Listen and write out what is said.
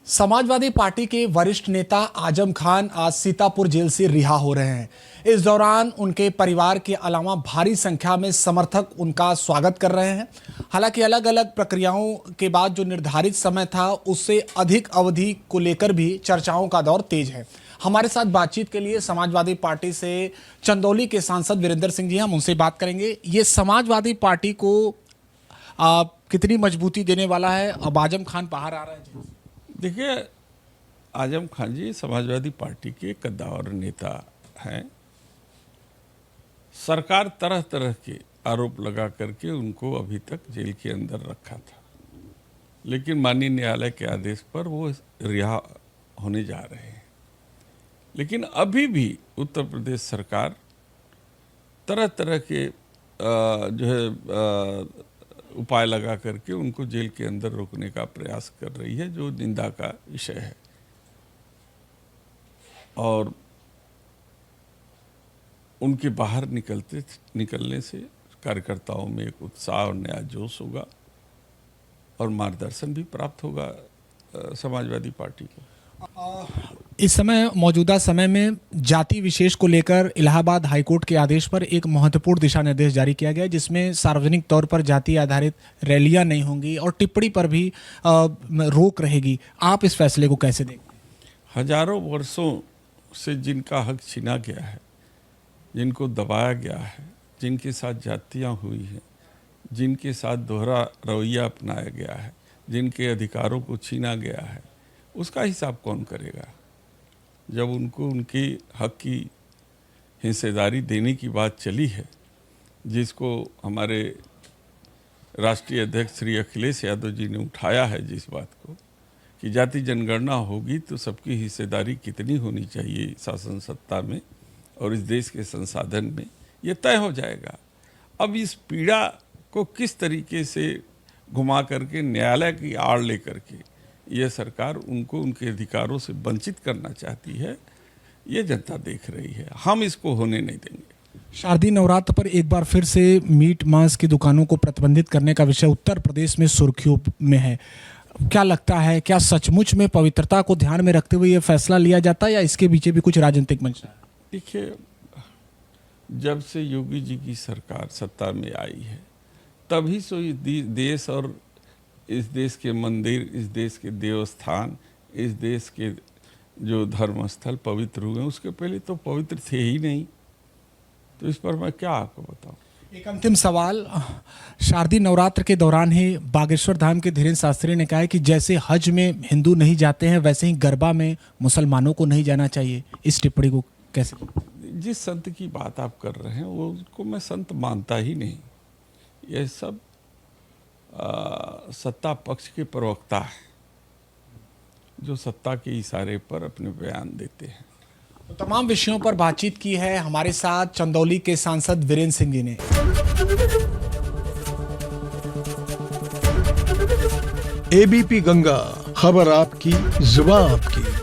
Samajwadi party के वरिष्ठ नेता आजम खान आज सीतापुर जेल से रिहा हो रहे हैं। इस दौरान उनके परिवार के अलावा भारी संख्या में समर्थक उनका स्वागत कर रहे हैं। हालांकि अलग अलग प्रक्रियाओं के बाद जो निर्धारित समय था उससे अधिक अवधि को लेकर भी चर्चाओं का दौर तेज है। हमारे साथ बातचीत के लिए समाजवादी पार्टी से चंदौली के सांसद वीरेंद्र सिंह जी, हम उनसे बात करेंगे। ये समाजवादी पार्टी को कितनी मजबूती देने वाला है? अब आजम खान बाहर आ रहे हैं। देखिए, आजम खान जी समाजवादी पार्टी के कद्दावर नेता हैं। सरकार तरह तरह के आरोप लगा करके उनको अभी तक जेल के अंदर रखा था, लेकिन माननीय न्यायालय के आदेश पर वो रिहा होने जा रहे हैं। लेकिन अभी भी उत्तर प्रदेश सरकार तरह तरह के उपाय लगा करके उनको जेल के अंदर रोकने का प्रयास कर रही है, जो निंदा का विषय है। और उनके बाहर निकलने से कार्यकर्ताओं में एक उत्साह और नया जोश होगा और मार्गदर्शन भी प्राप्त होगा समाजवादी पार्टी को। इस समय मौजूदा समय में जाति विशेष को लेकर इलाहाबाद हाईकोर्ट के आदेश पर एक महत्वपूर्ण दिशा निर्देश जारी किया गया, जिसमें सार्वजनिक तौर पर जाति आधारित रैलियां नहीं होंगी और टिप्पणी पर भी रोक रहेगी। आप इस फैसले को कैसे देखते हैं? हजारों वर्षों से जिनका हक छीना गया है, जिनको दबाया गया है, जिनके साथ जातियां हुई हैं, जिनके साथ दोहरा रवैया अपनाया गया है, जिनके अधिकारों को छीना गया है, उसका हिसाब कौन करेगा? जब उनको उनके हक की हिस्सेदारी देने की बात चली है, जिसको हमारे राष्ट्रीय अध्यक्ष श्री अखिलेश यादव जी ने उठाया है, जिस बात को कि जाति जनगणना होगी तो सबकी हिस्सेदारी कितनी होनी चाहिए शासन सत्ता में और इस देश के संसाधन में, ये तय हो जाएगा। अब इस पीड़ा को किस तरीके से घुमा करके न्यायालय की आड़ लेकर के यह सरकार उनको उनके अधिकारों से वंचित करना चाहती है, ये जनता देख रही है। हम इसको होने नहीं देंगे। शारदीय नवरात्र पर एक बार फिर से मीट मांस की दुकानों को प्रतिबंधित करने का विषय उत्तर प्रदेश में सुर्खियों में है। क्या लगता है, क्या सचमुच में पवित्रता को ध्यान में रखते हुए यह फैसला लिया जाता है या इसके पीछे भी कुछ राजनीतिक मंशा है? देखिए, जब से योगी जी की सरकार सत्ता में आई है, तभी से देश और इस देश के मंदिर, इस देश के देवस्थान, इस देश के जो धर्मस्थल पवित्र हुए, उसके पहले तो पवित्र थे ही नहीं। तो इस पर मैं क्या आपको बताऊं। एक अंतिम सवाल, शारदीय नवरात्र के दौरान ही बागेश्वर धाम के धीरेन्द्र शास्त्री ने कहा है कि जैसे हज में हिंदू नहीं जाते हैं, वैसे ही गरबा में मुसलमानों को नहीं जाना चाहिए। इस टिप्पणी को कैसे? जिस संत की बात आप कर रहे हैं वो उसको मैं संत मानता ही नहीं। यह सब सत्ता पक्ष के प्रवक्ता है, जो सत्ता के इशारे पर अपने बयान देते हैं। तो तमाम विषयों पर बातचीत की है हमारे साथ चंदौली के सांसद वीरेंद्र सिंह जी ने। एबीपी गंगा, खबर आपकी, जुबान आपकी।